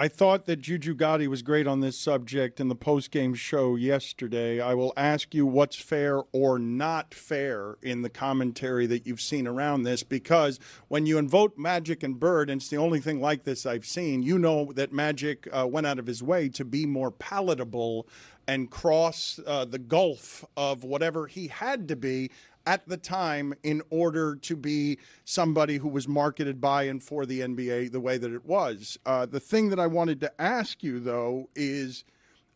I thought that Juju Gotti was great on this subject in the post-game show yesterday. I will ask you what's fair or not fair in the commentary that you've seen around this, because when you invoke Magic and Bird, and it's the only thing like this I've seen, you know that Magic went out of his way to be more palatable and cross the gulf of whatever he had to be at the time in order to be somebody who was marketed by and for the NBA the way that it was. The thing that I wanted to ask you, though, is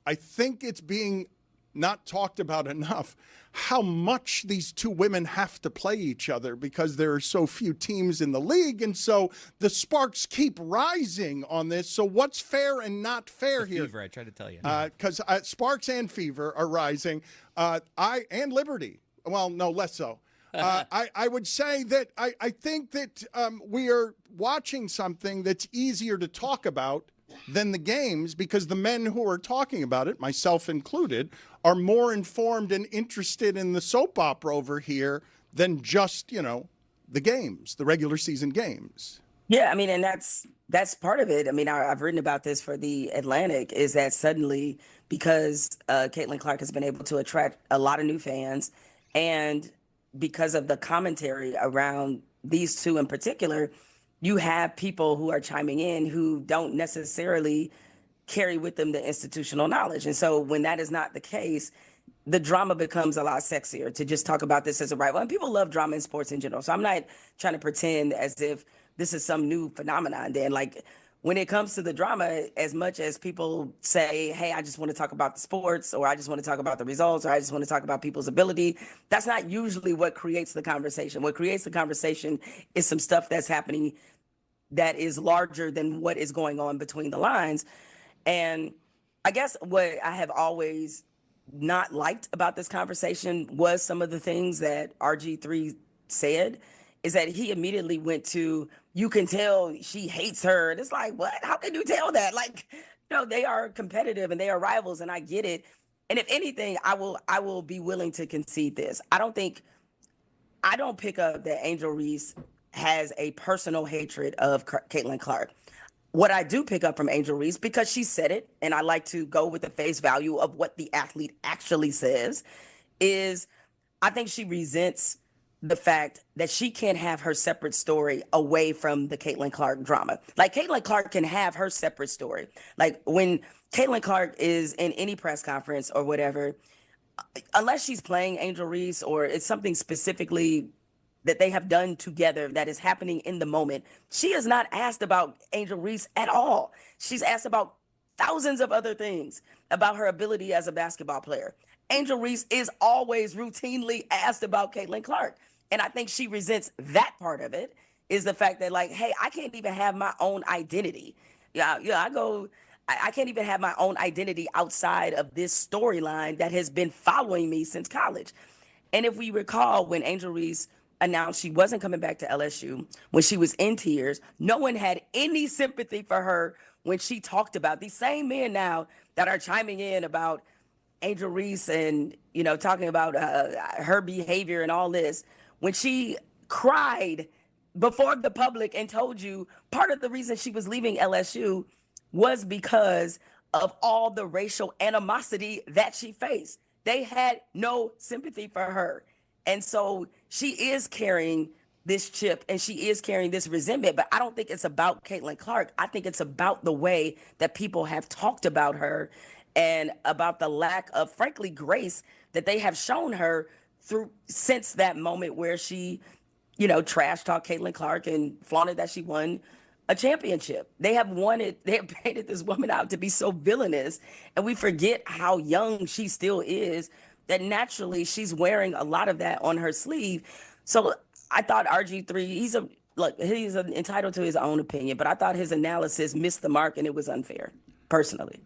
I think it's being not talked about enough how much these two women have to play each other, because there are so few teams in the league. And so the sparks keep rising on this. So what's fair and not fair here? Fever, I tried to tell you. Because sparks and fever are rising. And Liberty. Well, no, less so. I would say that I think that we are watching something that's easier to talk about than the games, because the men who are talking about it, myself included, are more informed and interested in the soap opera over here than just, the games, the regular season games. Yeah, I mean, and that's part of it. I mean, I've written about this for The Atlantic, is that suddenly, because Caitlin Clark has been able to attract a lot of new fans, and because of the commentary around these two in particular, you have people who are chiming in who don't necessarily carry with them the institutional knowledge. And so when that is not the case, the drama becomes a lot sexier to just talk about this as a rival. And people love drama in sports in general. So I'm not trying to pretend as if this is some new phenomenon. Then, like, when it comes to the drama, as much as people say, hey, I just want to talk about the sports, or I just want to talk about the results, or I just want to talk about people's ability, that's not usually what creates the conversation. What creates the conversation is some stuff that's happening that is larger than what is going on between the lines. And I guess what I have always not liked about this conversation was some of the things that RG3 said, is that he immediately went to, you can tell she hates her. And it's like, what? How can you tell that? Like, they are competitive and they are rivals, and I get it. And if anything, I will be willing to concede this. I don't pick up that Angel Reese has a personal hatred of Caitlin Clark. What I do pick up from Angel Reese, because she said it, and I like to go with the face value of what the athlete actually says, is I think she resents the fact that she can't have her separate story away from the Caitlin Clark drama. Like, Caitlin Clark can have her separate story. Like, when Caitlin Clark is in any press conference or whatever, unless she's playing Angel Reese or it's something specifically that they have done together that is happening in the moment, she is not asked about Angel Reese at all. She's asked about thousands of other things about her ability as a basketball player. Angel Reese is always routinely asked about Caitlin Clark. And I think she resents that part of it, is the fact that, like, hey, I can't even have my own identity. I can't even have my own identity outside of this storyline that has been following me since college. And if we recall, when Angel Reese announced she wasn't coming back to LSU, when she was in tears, no one had any sympathy for her when she talked about these same men now that are chiming in about Angel Reese and, talking about her behavior and all this. When she cried before the public and told you part of the reason she was leaving LSU was because of all the racial animosity that she faced. They had no sympathy for her. And so she is carrying this chip and she is carrying this resentment, but I don't think it's about Caitlin Clark. I think it's about the way that people have talked about her and about the lack of, frankly, grace that they have shown her since that moment where she, trash talked Caitlin Clark and flaunted that she won a championship. They have painted this woman out to be so villainous, and we forget how young she still is, that naturally she's wearing a lot of that on her sleeve. So I thought RG3, he's entitled to his own opinion, but I thought his analysis missed the mark and it was unfair, personally.